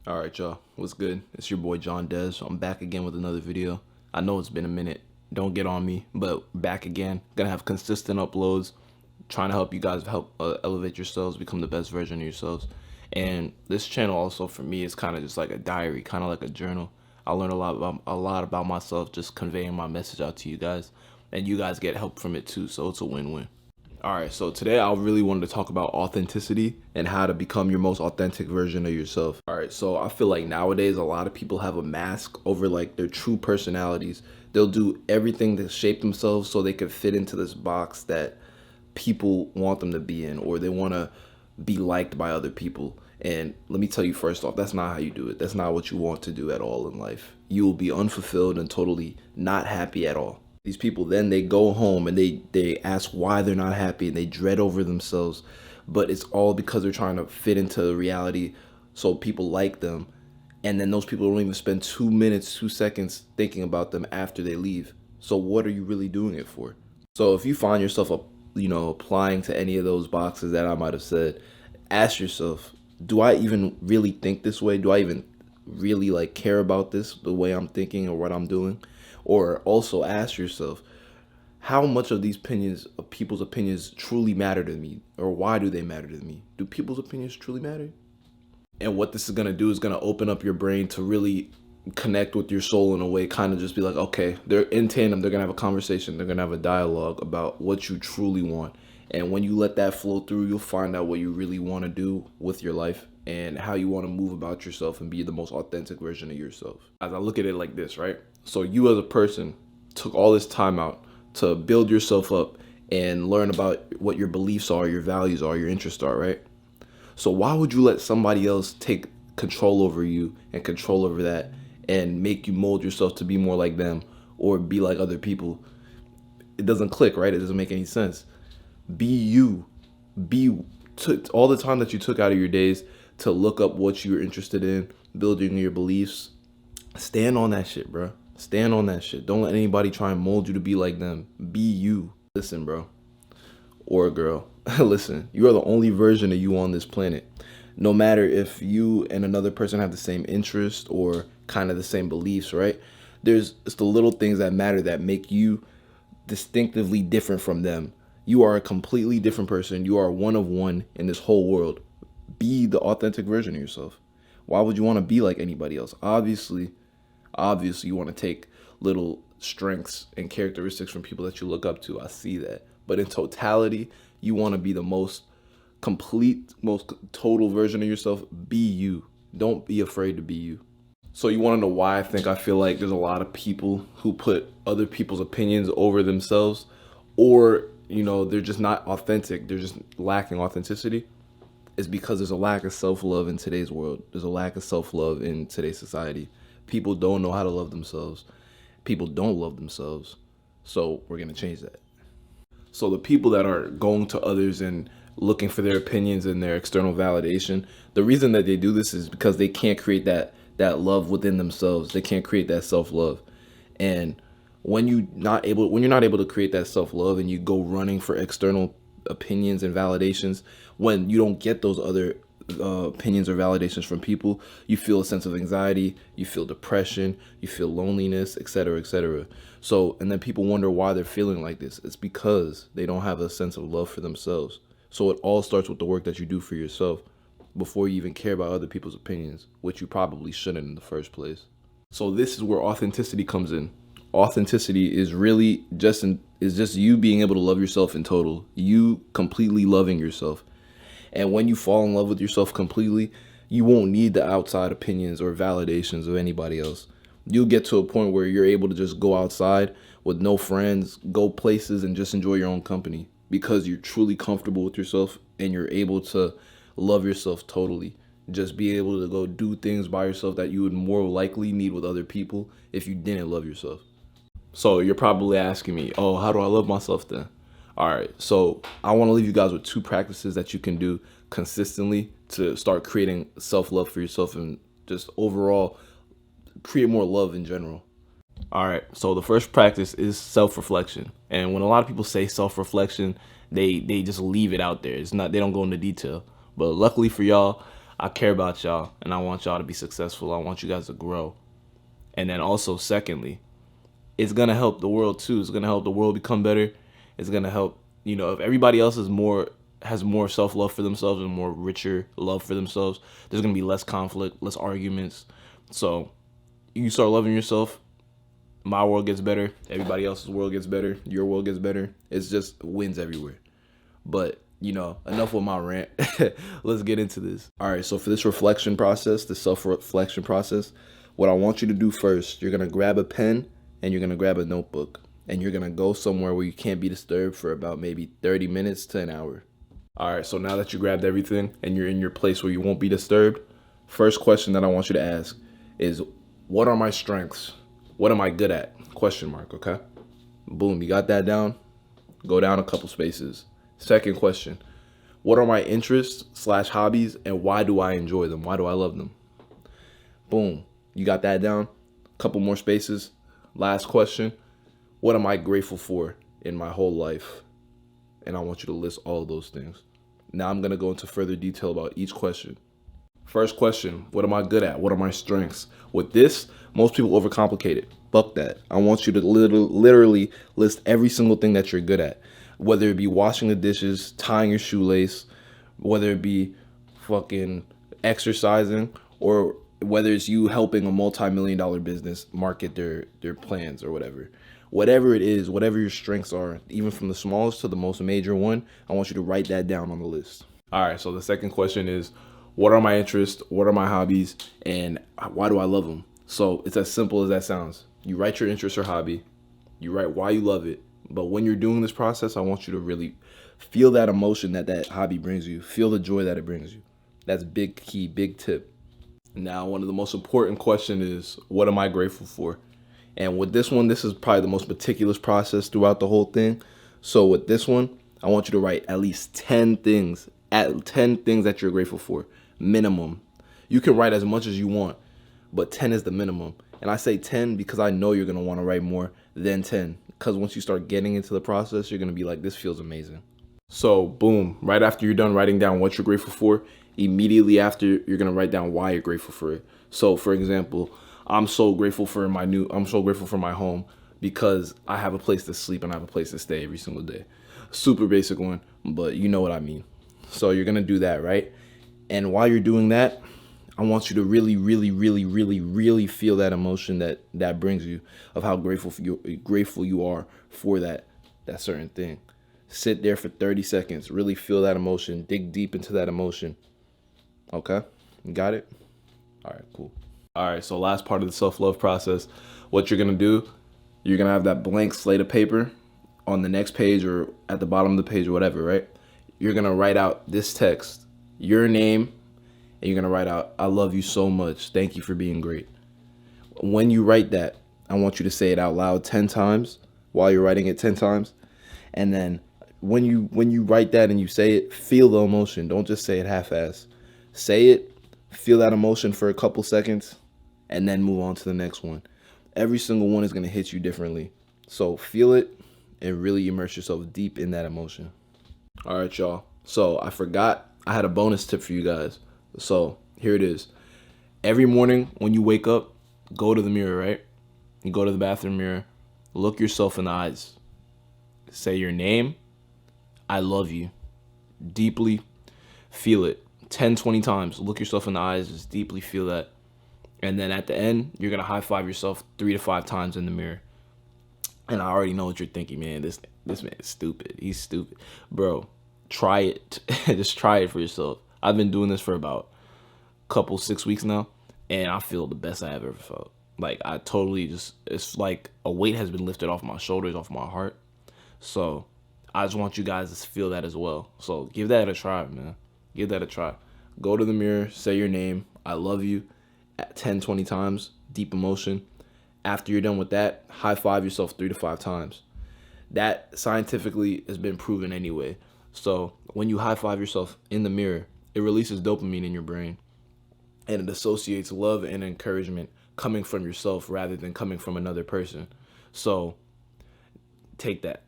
Alright, y'all, what's good? It's your boy John Dez. I'm back again with another video. I know it's been a minute, don't get on me, but back again. Gonna have consistent uploads, trying to help you guys elevate yourselves, become the best version of yourselves. And this channel also for me is kind of just like a diary, kind of like a journal. I learn a lot about myself, just conveying my message out to you guys, and you guys get help from it too, so it's a win-win. Alright, so today I really wanted to talk about authenticity and how to become your most authentic version of yourself. Alright, so I feel like nowadays a lot of people have a mask over like their true personalities. They'll do everything to shape themselves so they can fit into this box that people want them to be in, or they want to be liked by other people. And let me tell you first off, that's not how you do it. That's not what you want to do at all in life. You will be unfulfilled and totally not happy at all. These people then they go home and they ask why they're not happy and they dread over themselves, but it's all because they're trying to fit into reality so people like them, and then those people don't even spend 2 minutes, 2 seconds thinking about them after they leave. So what are you really doing it for? So if you find yourself applying to any of those boxes that I might have said, ask yourself, do I even really think this way? Do I even really like care about this the way I'm thinking or what I'm doing? Or also ask yourself, how much of these opinions, of people's opinions, truly matter to me? Or why do they matter to me? Do people's opinions truly matter? And what this is going to do is going to open up your brain to really connect with your soul in a way, kind of just be like, okay, they're in tandem. They're going to have a conversation. They're going to have a dialogue about what you truly want. And when you let that flow through, you'll find out what you really want to do with your life and how you want to move about yourself and be the most authentic version of yourself. As I look at it like this, right? So you as a person took all this time out to build yourself up and learn about what your beliefs are, your values are, your interests are, right? So why would you let somebody else take control over you and control over that and make you mold yourself to be more like them or be like other people? It doesn't click, right? It doesn't make any sense. Be you. All the time that you took out of your days to look up what you're interested in, building your beliefs. Stand on that shit, bro. Stand on that shit. Don't let anybody try and mold you to be like them. Be you. Listen, bro. Or girl. Listen, you are the only version of you on this planet. No matter if you and another person have the same interest or kind of the same beliefs, right? It's the little things that matter that make you distinctively different from them. You are a completely different person. You are one of one in this whole world. Be the authentic version of yourself. Why would you want to be like anybody else? Obviously you want to take little strengths and characteristics from people that you look up to. I see that. But in totality, you want to be the most complete, most total version of yourself. Be you. Don't be afraid to be you. So you want to know why I feel like there's a lot of people who put other people's opinions over themselves, or, they're just not authentic. They're just lacking authenticity. It's because there's a lack of self-love in today's world. There's a lack of self-love in today's society. People don't know how to love themselves. People don't love themselves. So we're going to change that. So the people that are going to others and looking for their opinions and their external validation, the reason that they do this is because they can't create that love within themselves. They can't create that self-love. And when you're not able to create that self-love and you go running for external opinions and validations, when you don't get those other opinions or validations from people, you feel a sense of anxiety, you feel depression, you feel loneliness, etc., etc. So, and then people wonder why they're feeling like this. It's because they don't have a sense of love for themselves. So it all starts with the work that you do for yourself before you even care about other people's opinions, which you probably shouldn't in the first place. So this is where authenticity comes in. Authenticity is really just you being able to love yourself in total, you completely loving yourself. And when you fall in love with yourself completely, you won't need the outside opinions or validations of anybody else. You'll get to a point where you're able to just go outside with no friends, go places, and just enjoy your own company because you're truly comfortable with yourself and you're able to love yourself totally. Just be able to go do things by yourself that you would more likely need with other people if you didn't love yourself. So you're probably asking me, oh, how do I love myself then? All right, so I want to leave you guys with 2 practices that you can do consistently to start creating self-love for yourself and just overall create more love in general. All right, so the first practice is self-reflection. And when a lot of people say self-reflection, they just leave it out there. They don't go into detail. But luckily for y'all, I care about y'all and I want y'all to be successful. I want you guys to grow. And then also, secondly, it's gonna help the world too. It's gonna help the world become better. It's gonna help, if everybody else has more self love for themselves and more richer love for themselves, there's gonna be less conflict, less arguments. So you start loving yourself, my world gets better, everybody else's world gets better, your world gets better. It's just wins everywhere. But enough with my rant. Let's get into this. All right, so for this reflection process, the self-reflection process, what I want you to do first, you're gonna grab a pen and you're gonna grab a notebook and you're gonna go somewhere where you can't be disturbed for about maybe 30 minutes to an hour. All right, so now that you grabbed everything and you're in your place where you won't be disturbed, first question that I want you to ask is, what are my strengths? What am I good at? Question mark, okay? Boom, you got that down? Go down a couple spaces. Second question, what are my interests / hobbies and why do I enjoy them? Why do I love them? Boom, you got that down? Couple more spaces. Last question, what am I grateful for in my whole life? And I want you to list all of those things. Now I'm gonna go into further detail about each question. First question, what am I good at? What are my strengths? With this, most people overcomplicate it. Fuck that. I want you to literally list every single thing that you're good at. Whether it be washing the dishes, tying your shoelace, whether it be fucking exercising, or whether it's you helping a multi-million-dollar business market their plans or whatever. Whatever it is, whatever your strengths are, even from the smallest to the most major one, I want you to write that down on the list. All right, so the second question is, what are my interests? What are my hobbies? And why do I love them? So it's as simple as that sounds. You write your interest or hobby. You write why you love it. But when you're doing this process, I want you to really feel that emotion that hobby brings you. Feel the joy that it brings you. That's big key, big tip. Now, one of the most important questions is, what am I grateful for? And with this one, this is probably the most meticulous process throughout the whole thing. So with this one, I want you to write at least 10 things, 10 things that you're grateful for, minimum. You can write as much as you want, but 10 is the minimum. And I say 10 because I know you're going to want to write more than 10. Because once you start getting into the process, you're going to be like, this feels amazing. So boom, right after you're done writing down what you're grateful for, immediately after, you're going to write down why you're grateful for it. So for example, I'm so grateful for my home because I have a place to sleep and I have a place to stay every single day. Super basic one, but you know what I mean. So you're going to do that, right? And while you're doing that, I want you to really, really, really, really, really feel that emotion that brings you, of how grateful you are for that certain thing. Sit there for 30 seconds. Really feel that emotion. Dig deep into that emotion. Okay? You got it? All right, cool. All right, so last part of the self-love process, what you're going to do, you're going to have that blank slate of paper on the next page or at the bottom of the page or whatever, right? You're going to write out this text, your name, and you're going to write out, I love you so much. Thank you for being great. When you write that, I want you to say it out loud 10 times while you're writing it 10 times. And then when you write that and you say it, feel the emotion. Don't just say it half-ass. Say it, feel that emotion for a couple seconds, and then move on to the next one. Every single one is going to hit you differently. So feel it and really immerse yourself deep in that emotion. All right, y'all. So I forgot I had a bonus tip for you guys. So here it is. Every morning when you wake up, go to the mirror, right? You go to the bathroom mirror, look yourself in the eyes. Say your name. I love you. Deeply feel it. 10, 20 times. Look yourself in the eyes. Just deeply feel that. And then at the end, you're going to high five yourself 3 to 5 times in the mirror. And I already know what you're thinking, man. This man is stupid. He's stupid. Bro, try it. Just try it for yourself. I've been doing this for about 6 weeks now, and I feel the best I have ever felt. Like, I totally just, it's like a weight has been lifted off my shoulders, off my heart. So I just want you guys to feel that as well. So give that a try, man. Give that a try. Go to the mirror, say your name, I love you, 10, 20 times, deep emotion. After you're done with that, high five yourself 3 to 5 times. That scientifically has been proven anyway. So when you high five yourself in the mirror, it releases dopamine in your brain, and it associates love and encouragement coming from yourself rather than coming from another person. So take that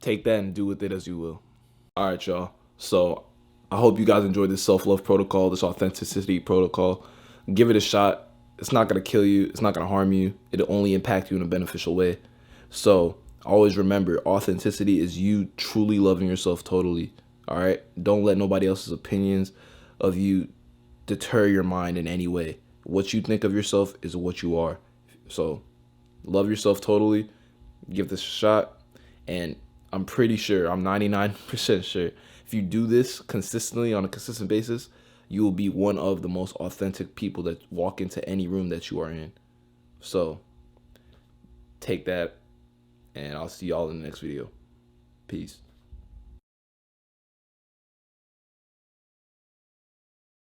and do with it as you will. All right, y'all. So I hope you guys enjoyed this self-love protocol, this authenticity protocol. Give it a shot. It's not going to kill you. It's not going to harm you. It'll only impact you in a beneficial way. So always remember, authenticity is you truly loving yourself totally. All right. Don't let nobody else's opinions of you deter your mind in any way. What you think of yourself is what you are. So love yourself totally. Give this a shot. And I'm pretty sure, I'm 99% sure, if you do this consistently on a consistent basis, you will be one of the most authentic people that walk into any room that you are in. So take that, and I'll see y'all in the next video. Peace.